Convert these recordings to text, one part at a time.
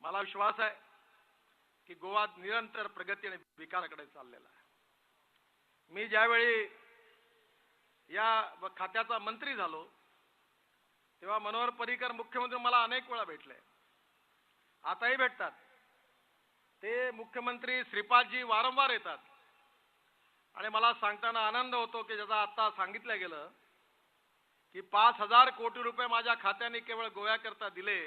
मला विश्वास आहे की गोवा निरंतर प्रगती आणि विकासाकडे चाललेला आहे। मी ज्यावेळी या खात्याचा मंत्री झालो तेव्हा मनोहर पर्रीकर मुख्यमंत्री मला अनेक वेळा भेटले, आताही भेटतात। ते मुख्यमंत्री श्रीपादजी वारंवार येतात आणि मला सांगताना आनंद होतो की ज्याचा आता सांगितलं गेलं की 5,000 कोटी रुपये माझ्या खात्याने केवळ गोव्याकरता दिले।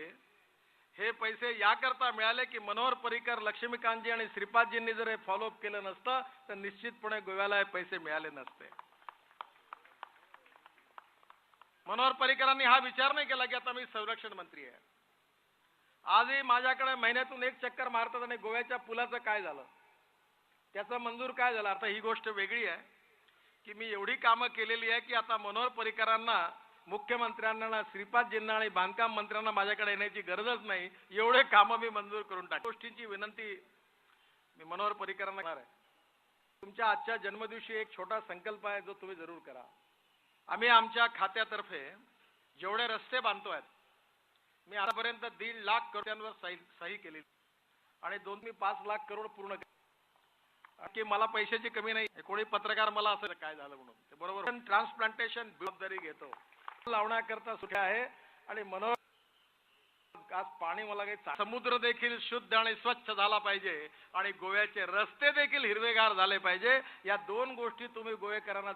हे पैसे याकरता मिळाले की मनोहर पर्रीकर, लक्ष्मीकांतजी आणि श्रीपादजींनी जर हे फॉलोअप केलं नसतं तर निश्चितपणे गोव्याला हे पैसे मिळाले नसते। मनोहर पर्रीकरांनी हा विचार नाही केला की आता मी संरक्षण मंत्री आहे। आजही माझ्याकडे महिन्यातून एक चक्कर मारतात आणि गोव्याच्या पुलाचं काय झालं, त्याचं मंजूर काय झालं। आता ही गोष्ट वेगळी आहे की मी एवढी कामं केलेली आहे की आता मनोहर पर्रीकरांना, मुख्यमंत्र्यांना, श्रीपादजींना आणि बांधकाम मंत्र्यांना माझ्याकडे येण्याची गरजच नाही, एवढे कामं मी मंजूर करून टाकली। गोष्टींची विनंती मी मनोहर पर्रीकरांना करणार आहे। तुमच्या आजच्या जन्मदिवशी एक छोटा संकल्प आहे जो तुम्ही जरूर करा। आम्ही आमच्या खात्यातर्फे जेवढे रस्ते बांधतोय, मी आतापर्यंत 1.5 लाख करोडांवर सही केली आणि 5 लाख करोड पूर्ण की मला पैशाची कमी नाही। कोणी पत्रकार मला असं काय झालं म्हणून, ते बरोबर ट्रान्सप्लांटेशन जबाबदारी घेतो लावण्याकरता सुद्धा आहे। आणि मनोहर आज पाणी मला काही समुद्र देखील शुद्ध आणि स्वच्छ झाला पाहिजे आणि गोव्याचे रस्ते देखील हिरवेगार झाले पाहिजे। या दोन गोष्टी तुम्ही गोवेकरांना